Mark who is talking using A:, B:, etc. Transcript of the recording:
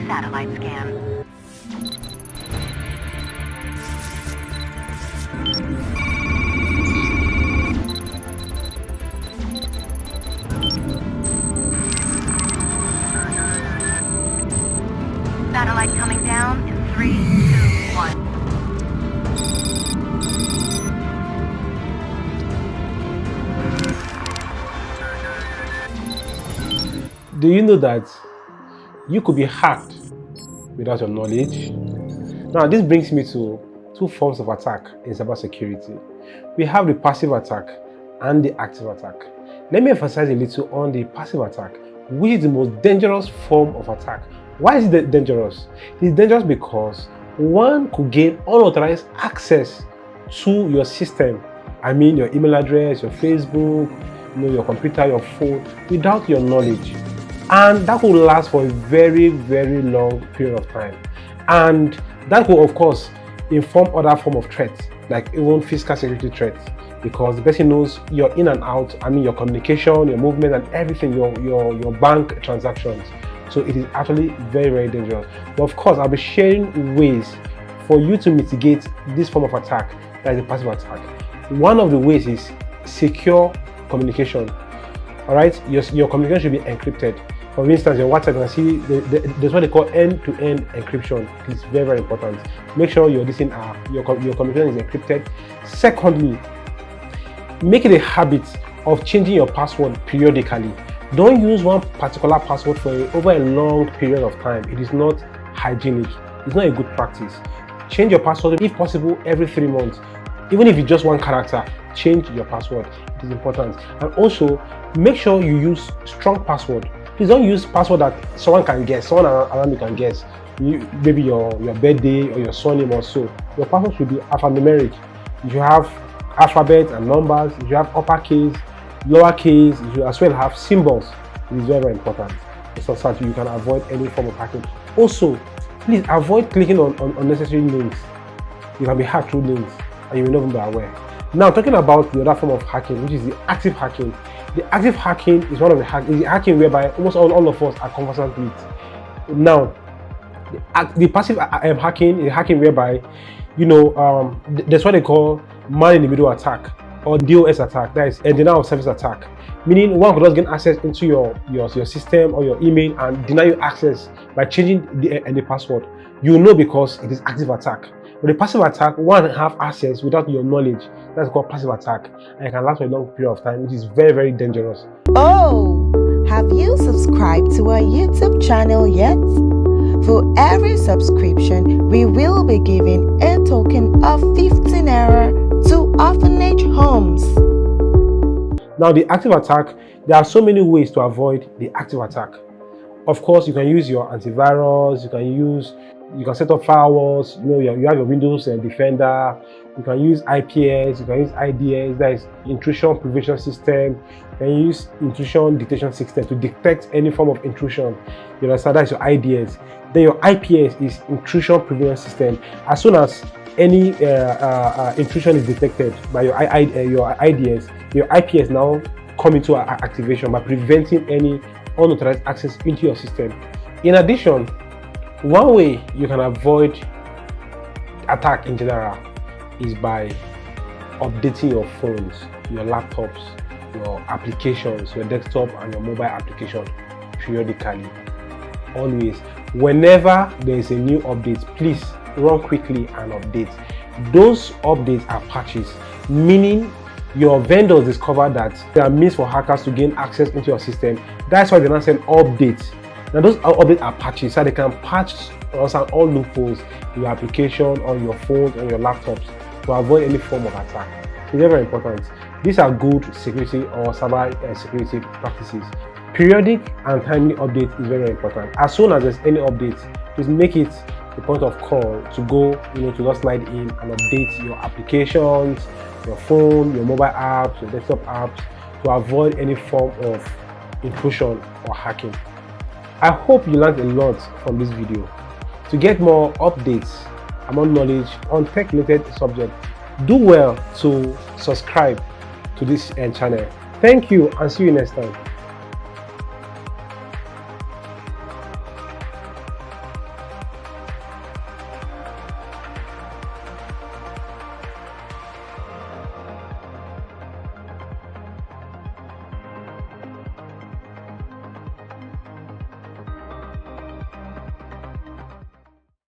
A: satellite scan. Satellite coming down in 3, 2, 1.
B: Do you know that you could be hacked without your knowledge? Now, this brings me to two forms of attack in cybersecurity. We have the passive attack and the active attack. Let me emphasize a little on the passive attack, which is the most dangerous form of attack. Why is it dangerous? It's dangerous because one could gain unauthorized access to your system. I mean, your email address, your Facebook, your computer, your phone, without your knowledge. And that will last for a very, very long period of time. And that will, of course, inform other form of threats, like even physical security threats, because the person knows your in and out, I mean your communication, your movement and everything, your bank transactions. So it is actually very, very dangerous. But of course, I'll be sharing ways for you to mitigate this form of attack, that is a passive attack. One of the ways is secure communication. All right, your communication should be encrypted. For instance, your WhatsApp, you can see there's what they call end-to-end encryption. It's very, very important. Make sure your communication is encrypted. Secondly, make it a habit of changing your password periodically. Don't use one particular password for over a long period of time. It is not hygienic. It's not a good practice. Change your password if possible every 3 months. Even if it's just one character, change your password. It is important. And also, make sure you use strong password. Please don't use password that someone can guess, someone around you can guess. Maybe your birthday or your surname or so. Your password should be alphanumeric. You should have alphabet and numbers. You should have uppercase, lowercase. You should as well have symbols. It is very, very important, so that you can avoid any form of hacking. Also, please avoid clicking on unnecessary links. You can be hacked through links and you will not even be aware. Now, talking about the other form of hacking, which is the active hacking. The active hacking is one of the hacking whereby almost all of us are conversant with. Now, the passive hacking is hacking whereby, that's what they call man in the middle attack or DOS attack. That is a denial of service attack. Meaning one could just gain access into your system or your email and deny you access by changing the password. You know, because it is active attack. But the passive attack, one have access without your knowledge. That's called passive attack, and it can last for a long period of time, which is very, very dangerous.
C: Oh, have you subscribed to our YouTube channel yet? For every subscription, we will be giving a token of 15 naira to orphanage homes.
B: Now, the active attack, there are so many ways to avoid the active attack. Of course, you can use your antivirus, you can set up firewalls, you have your Windows Defender, you can use IPS, you can use IDS, that is intrusion prevention system, you can use intrusion detection system to detect any form of intrusion. You understand, that is your IDS. Then your IPS is intrusion prevention system. As soon as any intrusion is detected by your IDS, your IPS now come into activation by preventing any unauthorized access into your system. In addition, one way you can avoid attack in general is by updating your phones, your laptops, your applications, your desktop and your mobile application periodically. Always, whenever there is a new update, please run quickly and update. Those updates are patches, meaning your vendors discover that there are means for hackers to gain access into your system. That's why they now send updates. Now those updates are patches, so they can patch all loopholes in your application, on your phones, on your laptops to avoid any form of attack. It's very, very important. These are good security or cyber security practices. Periodic and timely update is very, very important. As soon as there's any update, please make it the point of call to go, to just slide in and update your applications, your phone, your mobile apps, your desktop apps to avoid any form of intrusion or hacking. I hope you learned a lot from this video. To get more updates and more knowledge on tech-related subjects, do well to subscribe to this channel. Thank you and see you next time.